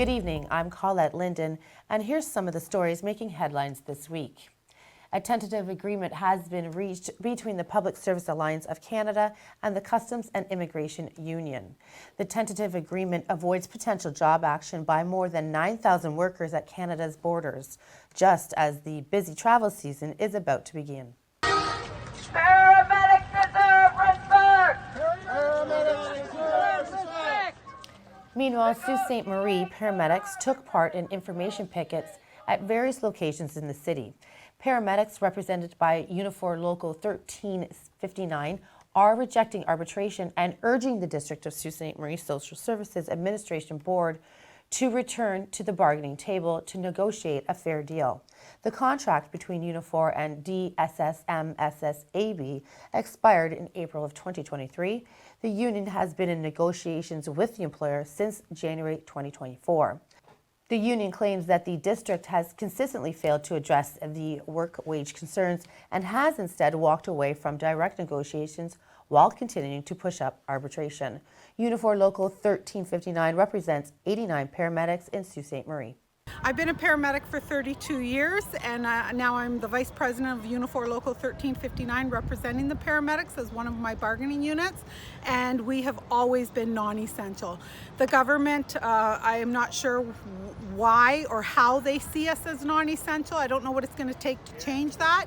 Good evening, I'm Colette Linden, and here's some of the stories making headlines this week. A tentative agreement has been reached between the Public Service Alliance of Canada and the Customs and Immigration Union. The tentative agreement avoids potential job action by more than 9,000 workers at Canada's borders, just as the busy travel season is about to begin. Paramedics deserve respect! Paramedics deserve respect! Meanwhile, Sault Ste. Marie paramedics took part in information pickets at various locations in the city. Paramedics represented by Unifor Local 1359 are rejecting arbitration and urging the District of Sault Ste. Marie Social Services Administration Board to return to the bargaining table to negotiate a fair deal. The contract between Unifor and DSSM-SSAB expired in April of 2023. The union has been in negotiations with the employer since January 2024. The union claims that the district has consistently failed to address the work-wage concerns and has instead walked away from direct negotiations while continuing to push up arbitration. Unifor Local 1359 represents 89 paramedics in Sault Ste. Marie. I've been a paramedic for 32 years, and now I'm the Vice President of Unifor Local 1359, representing the paramedics as one of my bargaining units, and we have always been non-essential. The government, I am not sure why or how they see us as non-essential. I don't know what it's going to take to change that,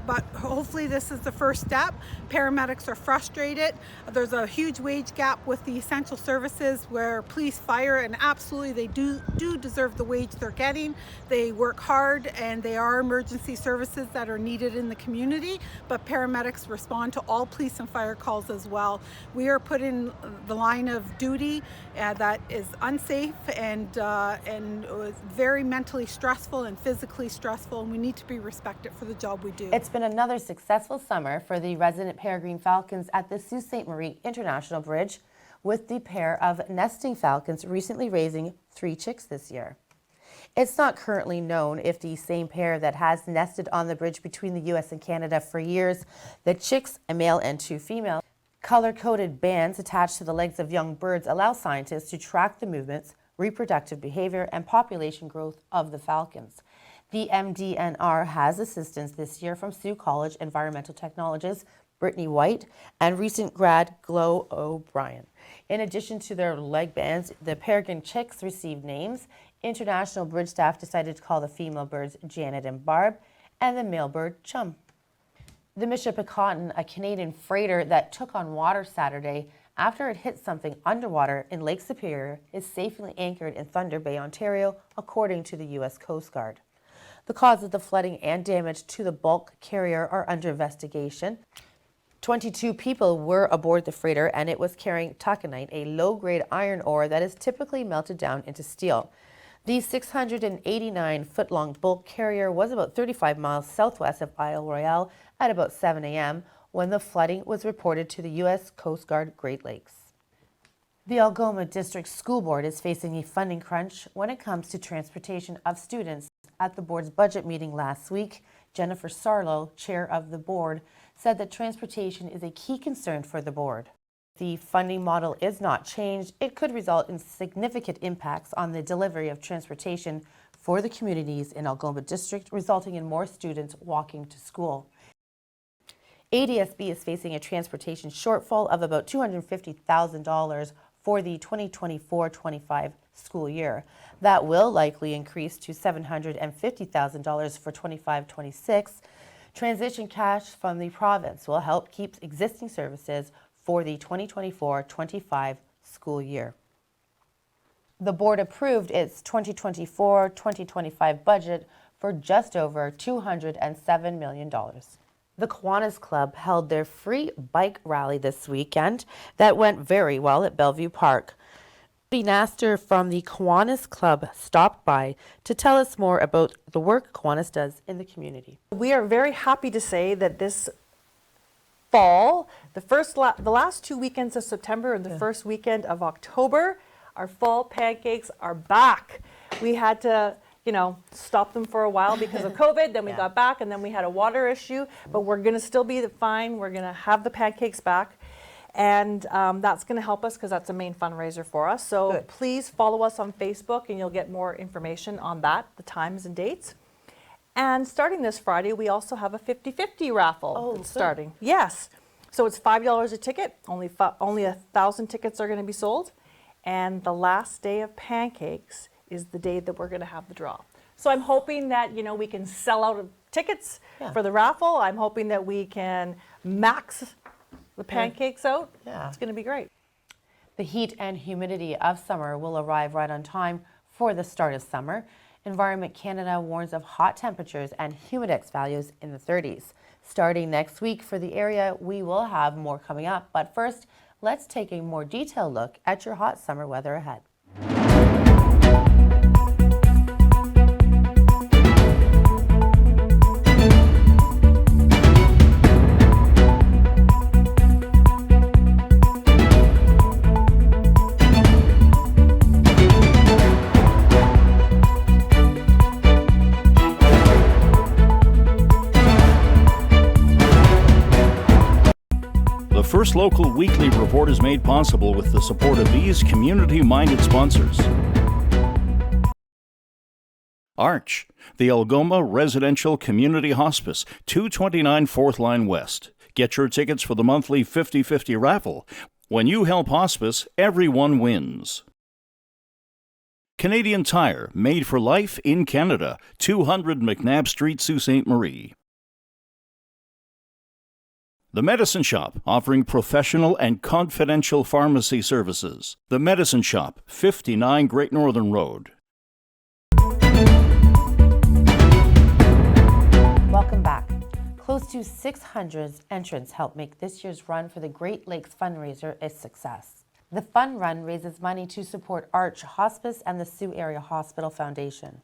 but hopefully this is the first step. Paramedics are frustrated. There's a huge wage gap with the essential services where police, fire, and absolutely they do deserve the wage they're getting. They work hard and they are emergency services that are needed in the community, but paramedics respond to all police and fire calls as well. We are put in the line of duty that is unsafe and very mentally stressful and physically stressful, and we need to be respected for the job we do. It's been another successful summer for the resident peregrine falcons at the Sault Ste. Marie International Bridge, with the pair of nesting falcons recently raising 3 chicks this year. It's not currently known if the same pair that has nested on the bridge between the U.S. and Canada for years, the chicks, a male and 2 female, color-coded bands attached to the legs of young birds allow scientists to track the movements, reproductive behavior, and population growth of the falcons. The MDNR has assistance this year from Sault College environmental technologist Brittany White and recent grad Glo O'Brien. In addition to their leg bands, the peregrine chicks received names. International Bridge staff decided to call the female birds Janet and Barb and the male bird Chum. The Michipicoten, a Canadian freighter that took on water Saturday after it hit something underwater in Lake Superior, is safely anchored in Thunder Bay, Ontario, according to the U.S. Coast Guard. The cause of the flooding and damage to the bulk carrier are under investigation. 22 people were aboard the freighter, and it was carrying taconite, a low-grade iron ore that is typically melted down into steel. The 689-foot-long bulk carrier was about 35 miles southwest of Isle Royale at about 7 a.m. when the flooding was reported to the U.S. Coast Guard Great Lakes. The Algoma District School Board is facing a funding crunch when it comes to transportation of students. At the board's budget meeting last week, Jennifer Sarlo, chair of the board, said that transportation is a key concern for the board. If the funding model is not changed, it could result in significant impacts on the delivery of transportation for the communities in Algoma District, resulting in more students walking to school. ADSB is facing a transportation shortfall of about $250,000 for the 2024-25 school year. That will likely increase to $750,000 for 25-26. Transition cash from the province will help keep existing services for the 2024-25 school year. The board approved its 2024-2025 budget for just over $207 million. The Kiwanis Club held their free bike rally this weekend that went very well at Bellevue Park. Nasser from the Kiwanis Club stopped by to tell us more about the work Kiwanis does in the community. We are very happy to say that this fall, the last 2 weekends of September and the first weekend of October, our fall pancakes are back. We had to, stop them for a while because of COVID, then we got back, and then we had a water issue, but we're going to still be fine. We're going to have the pancakes back. And that's going to help us because that's a main fundraiser for us. So Good. please follow us on Facebook and you'll get more information on that, the times and dates. And starting this Friday, we also have a 50-50 raffle Oh, that's good. starting. Yes. So it's $5 a ticket. Only 1,000 tickets are going to be sold. And the last day of pancakes is the day that we're going to have the draw. So I'm hoping that, you know, we can sell out of tickets Yeah. for the raffle. I'm hoping that we can max the pancakes out. Yeah. It's going to be great. The heat and humidity of summer will arrive right on time for the start of summer. Environment Canada warns of hot temperatures and humidex values in the 30s. Starting next week for the area, we will have more coming up. But first, let's take a more detailed look at your hot summer weather ahead. The Firstlocal Weekly Report is made possible with the support of these community-minded sponsors. Arch, the Algoma Residential Community Hospice, 229 4th Line West. Get your tickets for the monthly 50-50 raffle. When you help hospice, everyone wins. Canadian Tire, made for life in Canada, 200 McNabb Street, Sault Ste. Marie. The Medicine Shop, offering professional and confidential pharmacy services. The Medicine Shop, 59 Great Northern Road. Welcome back. Close to 600 entrants helped make this year's run for the Great Lakes fundraiser a success. The fun run raises money to support Arch Hospice and the Sault Area Hospital Foundation.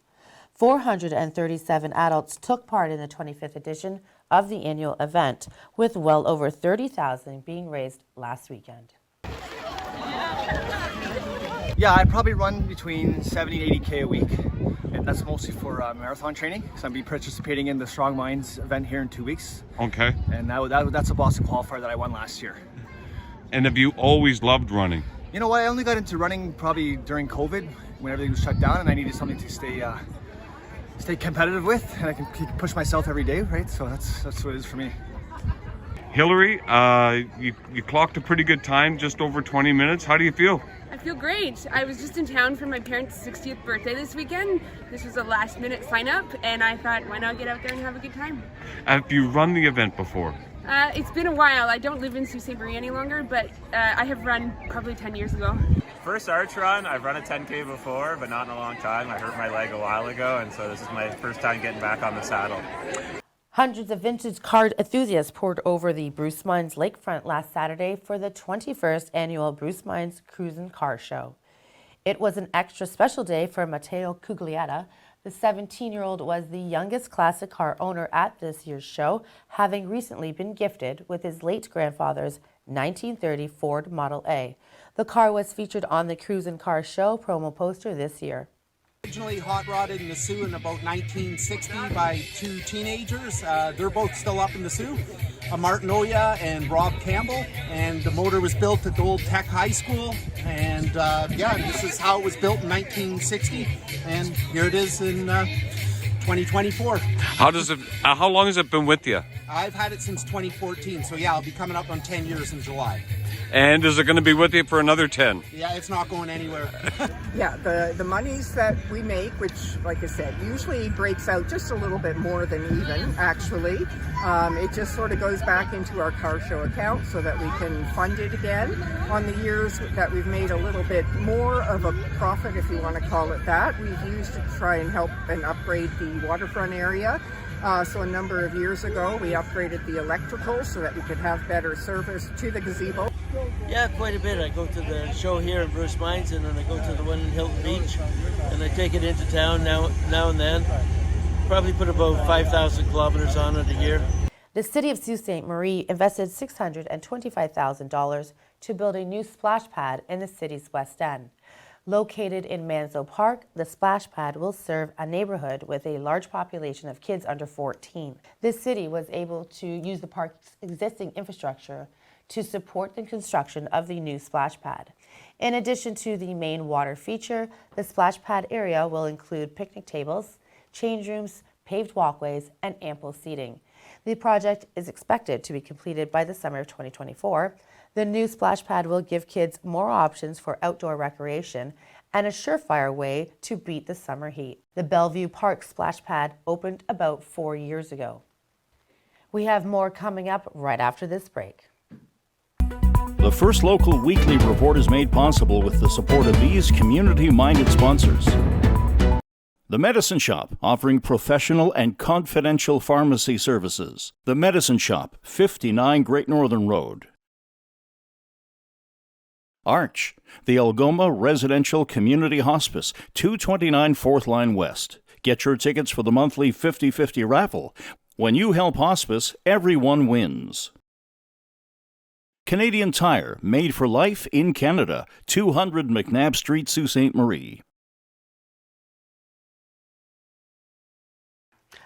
437 adults took part in the 25th edition of the annual event, with well over $30,000 being raised last weekend. Yeah, I probably run between 70 and 80K a week, and that's mostly for marathon training, because I'm be participating in the Strong Minds event here in 2 weeks. Okay. And that's a Boston qualifier that I won last year. And have you always loved running? You know what, I only got into running probably during COVID, when everything was shut down, and I needed something to stay competitive with, and I can push myself every day, right? So that's what it is for me. Hillary, you clocked a pretty good time, just over 20 minutes. How do you feel? I feel great. I was just in town for my parents' 60th birthday this weekend. This was a last minute sign up, and I thought, why not get out there and have a good time? Have you run the event before? It's been a while. I don't live in Sault Ste. Marie any longer, but I have run probably 10 years ago. First Arch run, I've run a 10K before, but not in a long time. I hurt my leg a while ago, and so this is my first time getting back on the saddle. Hundreds of vintage car enthusiasts poured over the Bruce Mines lakefront last Saturday for the 21st annual Bruce Mines Cruise and Car Show. It was an extra special day for Matteo Cuglietta. The 17-year-old was the youngest classic car owner at this year's show, having recently been gifted with his late grandfather's 1930 Ford Model A. The car was featured on the Cruise and Car Show promo poster this year. Originally hot rodded in the Sioux in about 1960 by two teenagers. They're both still up in the Sioux, Martin Oya and Rob Campbell. And the motor was built at the old Tech High School. And yeah, this is how it was built in 1960. And here it is in 2024. How long has it been with you? I've had it since 2014. So yeah, I'll be coming up on 10 years in July. And is it going to be with you for another 10? Yeah, it's not going anywhere. Yeah, the monies that we make, which, like I said, usually breaks out just a little bit more than even, actually. It just sort of goes back into our car show account so that we can fund it again. On the years that we've made a little bit more of a profit, if you want to call it that, we've used to try and help and upgrade the waterfront area. So a number of years ago, we upgraded the electrical so that we could have better service to the gazebo. Yeah, quite a bit. I go to the show here in Bruce Mines, and then I go to the one in Hilton Beach, and I take it into town now and then. Probably put about 5,000 kilometers on it a year. The city of Sault Ste. Marie invested $625,000 to build a new splash pad in the city's west end. Located in Manzo Park, the splash pad will serve a neighborhood with a large population of kids under 14. The city was able to use the park's existing infrastructure to support the construction of the new splash pad. In addition to the main water feature, the splash pad area will include picnic tables, change rooms, paved walkways, and ample seating. The project is expected to be completed by the summer of 2024. The new splash pad will give kids more options for outdoor recreation and a surefire way to beat the summer heat. The Bellevue Park splash pad opened about 4 years ago. We have more coming up right after this break. The Firstlocal Weekly Report is made possible with the support of these community-minded sponsors. The Medicine Shop, offering professional and confidential pharmacy services. The Medicine Shop, 59 Great Northern Road. Arch, the Algoma Residential Community Hospice, 229 4th Line West. Get your tickets for the monthly 50-50 raffle. When you help hospice, everyone wins. Canadian Tire, made for life in Canada, 200 McNabb Street, Sault Ste. Marie.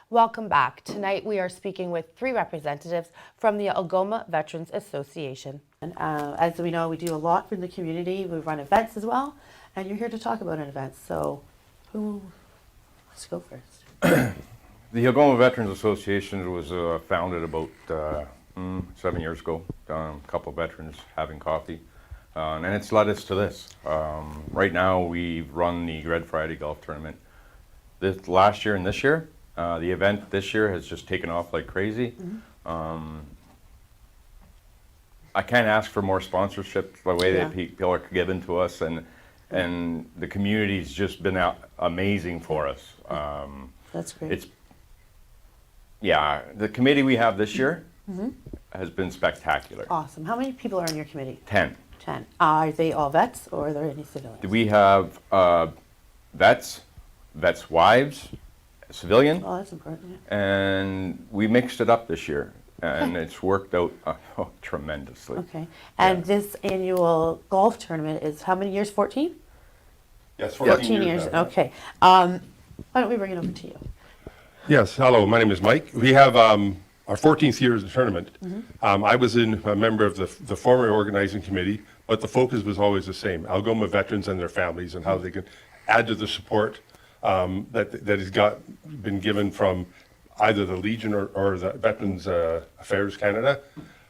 Welcome back. Tonight we are speaking with 3 representatives from the Algoma Veterans Association. And as we know, we do a lot for the community. We run events as well, and you're here to talk about an event. So, let's go first. The Algoma Veterans Association was founded about 7 years ago. A couple of veterans having coffee, and it's led us to this. Right now, we've run the Red Friday Golf Tournament this last year and this year. The event this year has just taken off like crazy. I can't ask for more sponsorship the way that people are given to us, and the community's just been amazing for us. That's great. The committee we have this year has been spectacular. Awesome. How many people are in your committee? 10. 10. Are they all vets, or are there any civilians? We have vets wives, civilian. Oh, that's important. Yeah. And we mixed it up this year, and it's worked out tremendously. Okay. And this annual golf tournament is how many years? 14? Yes, 14 years. Okay. Why don't we bring it over to you? Yes, hello, my name is Mike. We have our 14th year as a tournament. I was a member of the former organizing committee, but the focus was always the same, Algoma veterans and their families and how they can add to the support that has been given from either the Legion or the Veterans Affairs Canada.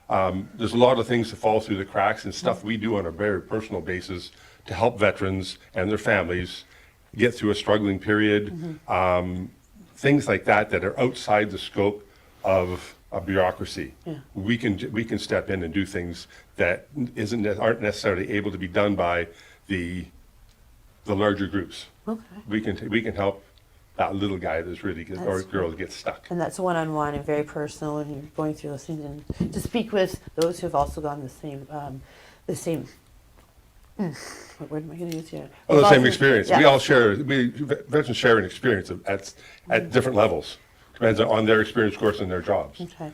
There's a lot of things that fall through the cracks and stuff we do on a very personal basis to help veterans and their families get through a struggling period. Things like that are outside the scope of a bureaucracy. We can step in and do things that aren't necessarily able to be done by the larger groups. Okay. We can help that little guy that's really good, or girl that gets stuck. And that's one-on-one and very personal, and you're going through those things, and to speak with those who have also gone the same. What word am I going to use here? The same experience. Yeah. We all share. Veterans share an experience at different levels. Depends on their experience, of course, and their jobs. Okay,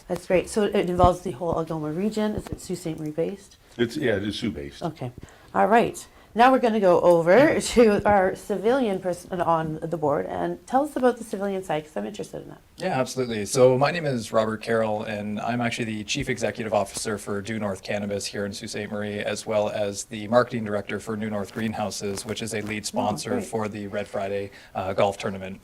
that's great. So it involves the whole Algoma region. Is it Sault Ste. Marie based? It is Sioux based. Okay, all right. Now we're going to go over to our civilian person on the board and tell us about the civilian side, because I'm interested in that. Yeah, absolutely. So my name is Robert Carroll, and I'm actually the Chief Executive Officer for Due North Cannabis here in Sault Ste. Marie, as well as the Marketing Director for New North Greenhouses, which is a lead sponsor for the Red Friday Golf Tournament.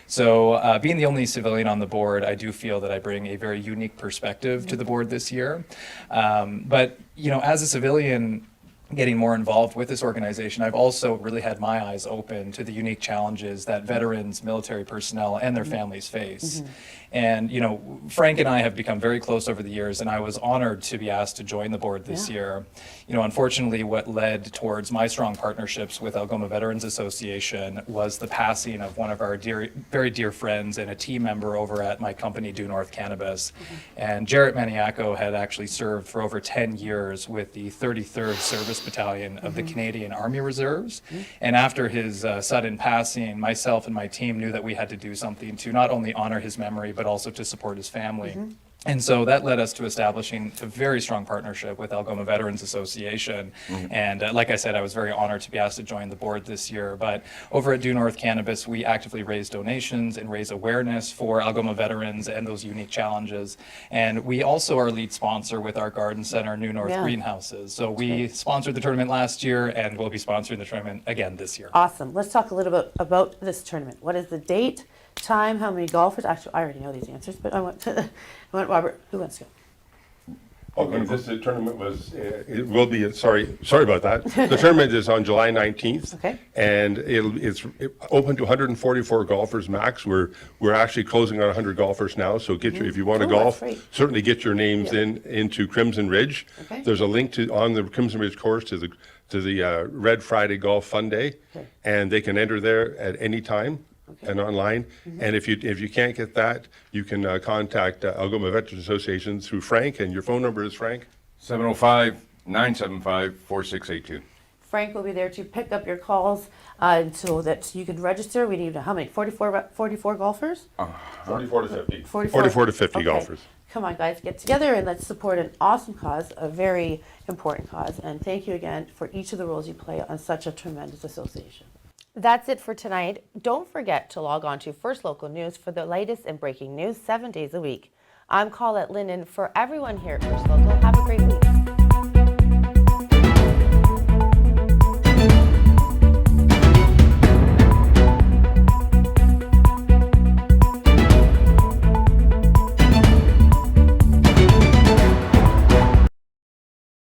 So being the only civilian on the board, I do feel that I bring a very unique perspective to the board this year. But, you know, as a civilian, getting more involved with this organization, I've also really had my eyes open to the unique challenges that veterans, military personnel, and their families face. And, you know, Frank and I have become very close over the years, and I was honored to be asked to join the board this year. You know, unfortunately, what led towards my strong partnerships with Algoma Veterans Association was the passing of one of our very dear friends and a team member over at my company, Due North Cannabis. And Jarrett Maniaco had actually served for over 10 years with the 33rd Service Battalion of the Canadian Army Reserves. And after his sudden passing, myself and my team knew that we had to do something to not only honor his memory, but also to support his family. And so that led us to establishing a very strong partnership with Algoma Veterans Association. And like I said, I was very honored to be asked to join the board this year. But over at Due North Cannabis, we actively raise donations and raise awareness for Algoma veterans and those unique challenges. And we also are lead sponsor with our garden center, New North Greenhouses. So we sponsored the tournament last year, and we'll be sponsoring the tournament again this year. Awesome. Let's talk a little bit about this tournament. What is the date, time, how many golfers? Actually, I already know these answers, but I want Robert, who wants to go? Okay, this tournament was, it will be, sorry about that. The tournament is on July 19th. Okay. And it's open to 144 golfers max. We're actually closing on 100 golfers now, so get your, if you want to golf, certainly get your names into Crimson Ridge. Okay. There's a link on the Crimson Ridge course to the Red Friday Golf Fun Day, and they can enter there at any time. And online, and if you can't get that, you can contact Algoma Veterans Association through Frank, and your phone number is Frank? 705-975-4682. Frank will be there to pick up your calls so that you can register. We need how many? 44 golfers? 44 to 50. 44 to 50 golfers. Come on, guys, get together and let's support an awesome cause, a very important cause. And thank you again for each of the roles you play on such a tremendous association. That's it for tonight. Don't forget to log on to First Local News for the latest and breaking news 7 days a week. I'm Colette Linden. For everyone here at First Local, have a great week.